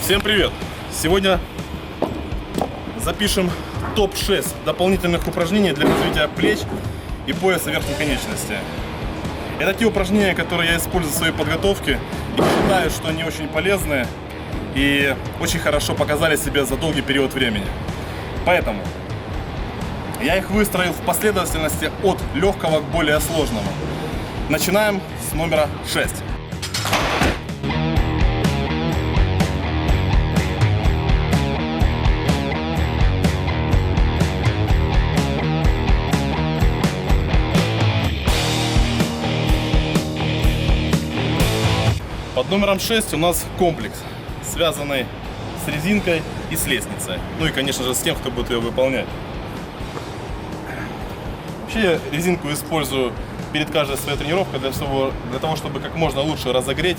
Всем привет! Сегодня запишем топ-6 дополнительных упражнений для развития плеч и пояса верхней конечности. Это те упражнения, которые я использую в своей подготовке и считаю, что они очень полезные и очень хорошо показали себя за долгий период времени. Поэтому я их выстроил в последовательности от легкого к более сложному. Начинаем с номера 6. Под номером 6 у нас комплекс, связанный с резинкой и с лестницей. Ну и, конечно же, с тем, кто будет ее выполнять. Вообще я резинку использую перед каждой своей тренировкой для того, чтобы как можно лучше разогреть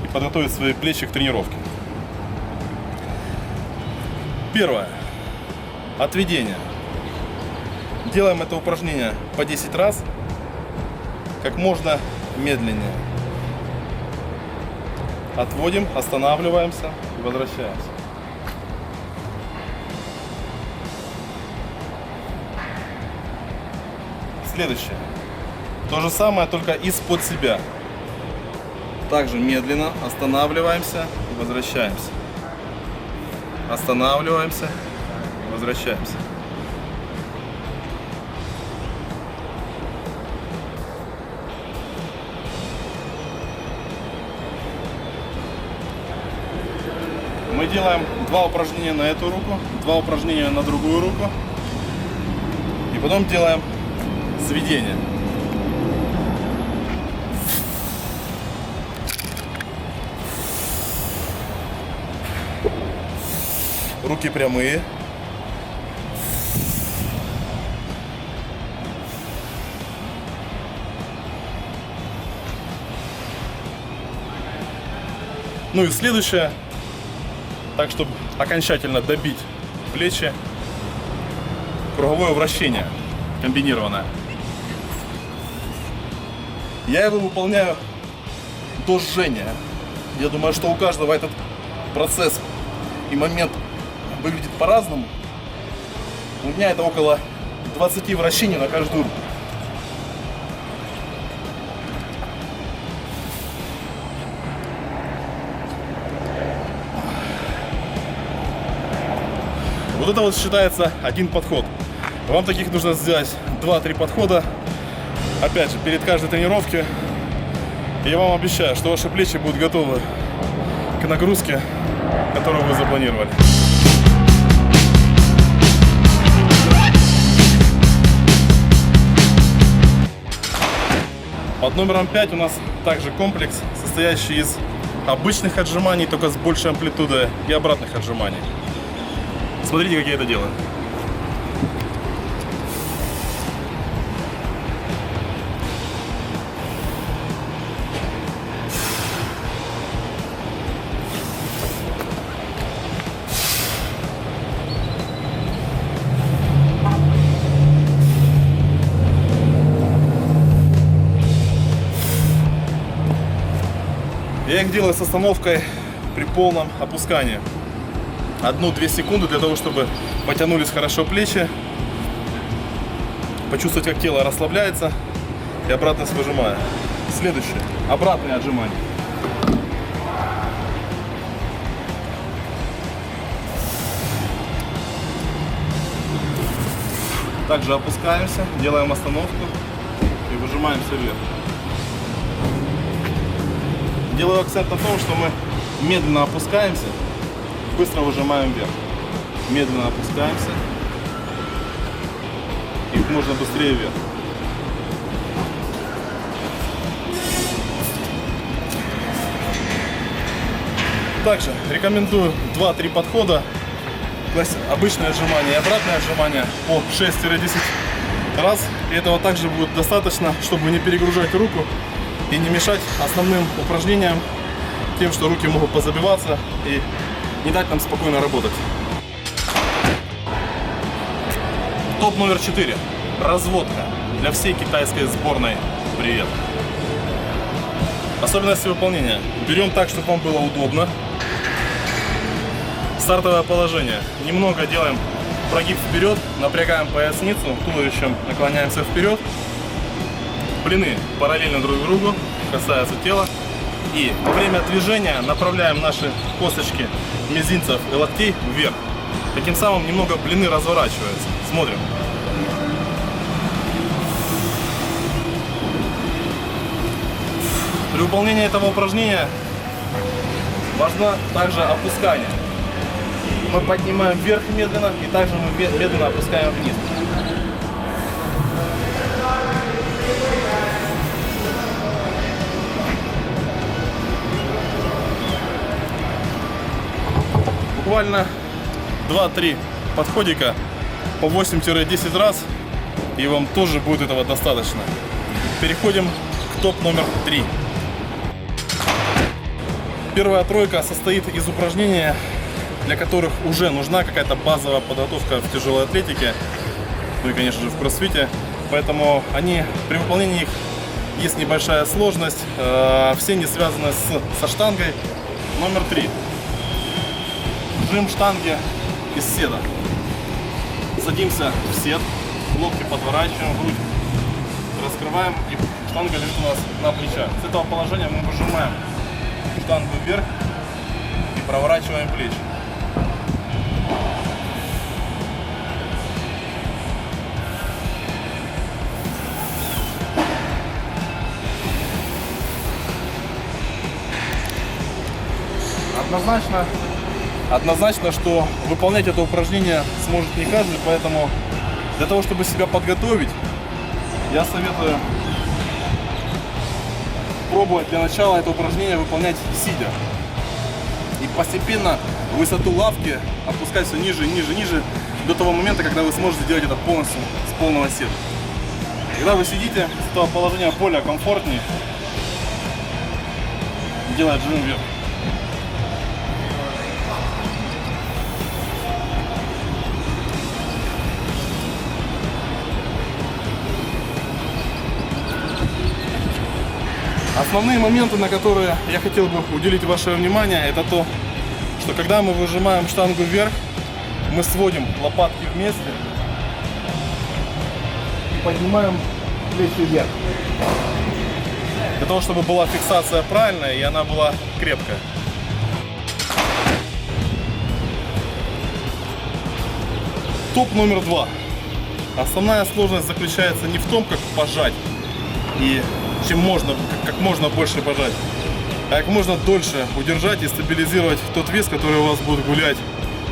и подготовить свои плечи к тренировке. Первое. Отведение. Делаем это упражнение по 10 раз, как можно медленнее. Отводим, останавливаемся и возвращаемся. Следующее. То же самое, только из-под себя. Также медленно останавливаемся и возвращаемся. Останавливаемся и возвращаемся. Мы делаем 2 упражнения на эту руку, 2 упражнения на другую руку. И потом делаем сведение. Руки прямые. Ну и следующее. Так, чтобы окончательно добить плечи, круговое вращение комбинированное. Я его выполняю до жжения. Я думаю, что у каждого этот процесс и момент выглядит по-разному. У меня это около 20 вращений на каждую руку. Вот это вот считается один подход. Вам таких нужно сделать 2-3 подхода. Опять же, перед каждой тренировкой. И я вам обещаю, что ваши плечи будут готовы к нагрузке, которую вы запланировали. Под номером 5 у нас также комплекс, состоящий из обычных отжиманий, только с большей амплитудой, и обратных отжиманий. Смотрите, как я это делаю. Я их делаю с остановкой при полном опускании. 1-2 секунды для того, чтобы потянулись хорошо плечи, почувствовать, как тело расслабляется, и обратно выжимаю. Следующее. Обратное отжимание. Также опускаемся, делаем остановку и выжимаемся вверх. Делаю акцент на том, что мы медленно опускаемся, быстро выжимаем вверх. Медленно опускаемся и как можно быстрее вверх. Также рекомендую 2-3 подхода. Обычное отжимание и обратное отжимание по 6-10 раз. И этого также будет достаточно, чтобы не перегружать руку и не мешать основным упражнениям тем, что руки могут позабиваться и не дать нам спокойно работать. Топ номер 4. Разводка. Для всей китайской сборной привет. Особенности выполнения. Берем так, чтобы вам было удобно. Стартовое положение. Немного делаем прогиб вперед, напрягаем поясницу, туловищем наклоняемся вперед. Блины параллельно друг другу, касаются тела. И во время движения направляем наши косточки мизинцев и локтей вверх. Таким самым немного блины разворачиваются. Смотрим. При выполнении этого упражнения важно также опускание. Мы поднимаем вверх медленно, и также мы медленно опускаем вниз. Буквально 2-3 подходика по 8-10 раз, и вам тоже будет этого достаточно. Переходим к топ номер 3. Первая тройка состоит из упражнений, для которых уже нужна какая-то базовая подготовка в тяжелой атлетике, ну и, конечно же, в кроссфите. Поэтому при выполнении их есть небольшая сложность. Все они связаны со штангой. Номер 3. Жим штанги из седа. Садимся в сед, локти подворачиваем, грудь раскрываем, и штанга лежит у нас на плечах. С этого положения мы выжимаем штангу вверх и проворачиваем плечи. Однозначно, что выполнять это упражнение сможет не каждый, поэтому для того, чтобы себя подготовить, я советую пробовать для начала это упражнение выполнять сидя. И постепенно высоту лавки опускать все ниже, ниже, ниже, до того момента, когда вы сможете делать это полностью с полного седа. Когда вы сидите, с этого положения более комфортнее делать жим вверх. Основные моменты, на которые я хотел бы уделить ваше внимание, это то, что когда мы выжимаем штангу вверх, мы сводим лопатки вместе и поднимаем плечи вверх. Для того, чтобы была фиксация правильная и она была крепкая. Топ номер 2. Основная сложность заключается не в том, как пожать и как можно больше пожать, а как можно дольше удержать и стабилизировать тот вес, который у вас будет гулять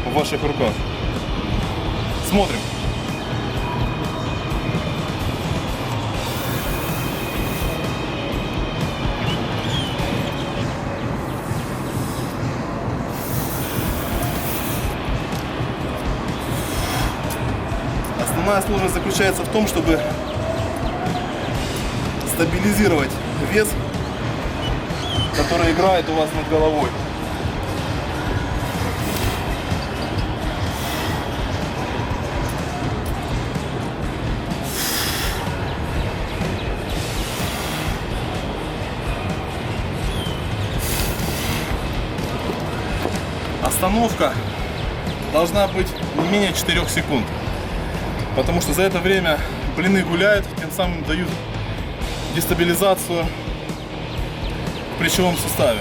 в ваших руках. Смотрим. Основная сложность заключается в том, чтобы стабилизировать вес, который играет у вас над головой. Остановка должна быть не менее 4 секунд, потому что за это время блины гуляют, тем самым дают дестабилизацию в плечевом суставе.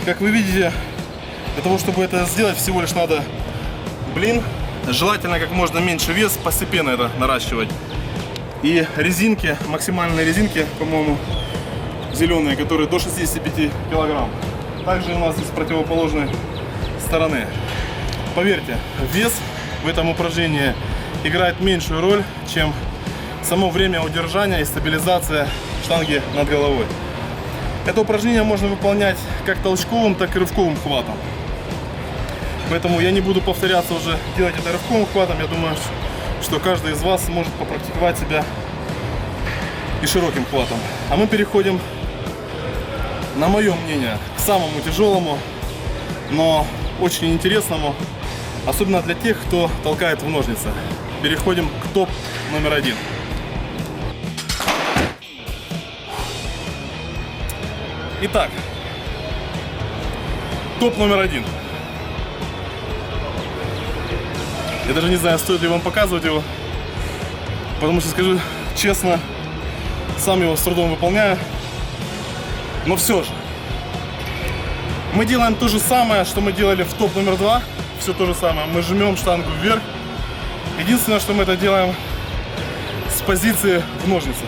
Как вы видите, для того, чтобы это сделать, всего лишь надо блин, желательно как можно меньше вес, постепенно это наращивать. И резинки, максимальные резинки, по-моему, зеленые, которые до 65 килограмм. Также у нас с противоположной стороны. Поверьте, вес в этом упражнении играет меньшую роль, чем само время удержания и стабилизация штанги над головой. Это упражнение можно выполнять как толчковым, так и рывковым хватом. Поэтому я не буду повторяться уже делать это рывковым хватом. Я думаю, что каждый из вас сможет попрактиковать себя и широким хватом. А мы переходим, на мое мнение, к самому тяжелому, но очень интересному, особенно для тех, кто толкает в ножницы. Переходим к топ номер 1. Итак, топ номер 1. Я даже не знаю, стоит ли вам показывать его, потому что, скажу честно, сам его с трудом выполняю. Но все же, мы делаем то же самое, что мы делали в топ номер 2. Все то же самое. Мы жмем штангу вверх. Единственное, что мы это делаем с позиции в ножнице.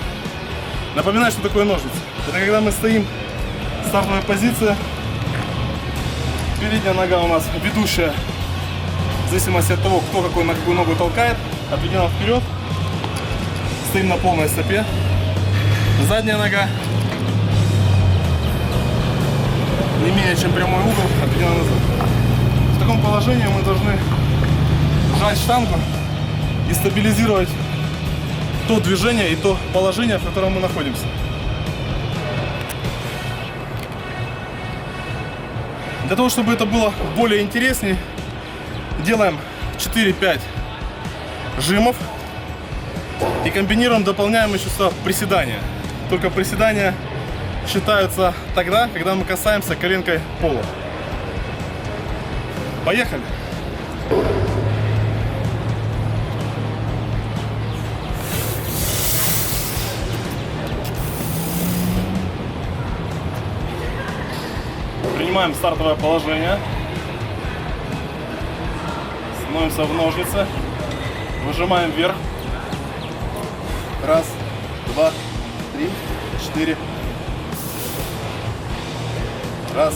Напоминаю, что такое ножницы. Это когда мы стоим в стартовой позиции. Передняя нога у нас ведущая. В зависимости от того, кто на какую ногу толкает. Отведена вперед. Стоим на полной стопе. Задняя нога не менее чем прямой угол, отведена назад. В таком положении мы должны сжать штангу и стабилизировать то движение и то положение, в котором мы находимся. Для того, чтобы это было более интереснее, делаем 4-5 жимов и комбинируем, дополняем еще сюда приседания. Только приседания считаются тогда, когда мы касаемся коленкой пола. Поехали! Принимаем стартовое положение. Становимся в ножницы. Выжимаем вверх. Раз, два, три, четыре. Раз,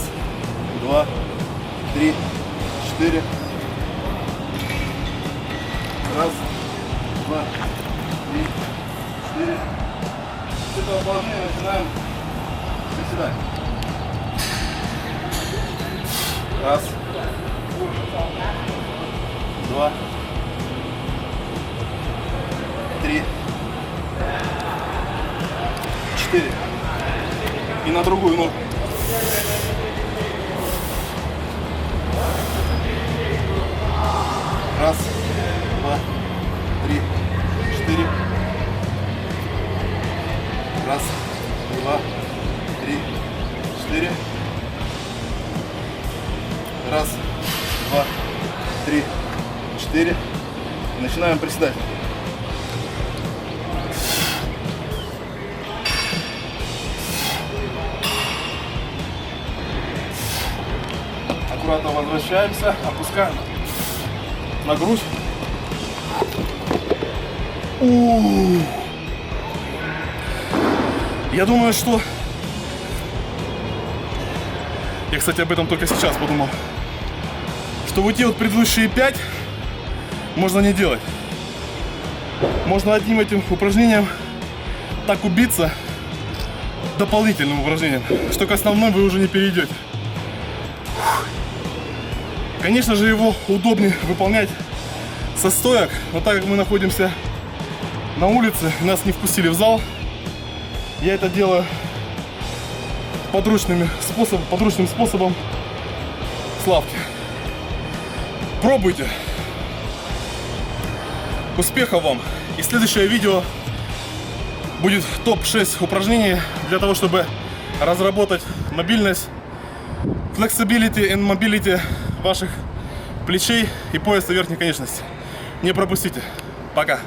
два, три, четыре. Раз, два, три, четыре. С этого положения начинаем приседать. Раз, два, три, четыре. И на другую ногу. Раз, два, три, четыре. Раз, два, три, четыре. Раз, два, три, четыре. И начинаем приседать. Аккуратно возвращаемся, опускаем на грудь. Я думаю, что... Я, кстати, об этом только сейчас подумал. Что вот те вот предыдущие 5 можно не делать. Можно одним этим упражнением так убиться дополнительным упражнением, что к основным вы уже не перейдете. Конечно же, его удобнее выполнять со стоек, но так как мы находимся на улице, нас не впустили в зал, я это делаю подручным способом с лавки. Пробуйте. Успехов вам! И следующее видео будет топ-6 упражнений для того, чтобы разработать мобильность, flexibility and mobility ваших плечей и пояса верхней конечности. Не пропустите. Пока!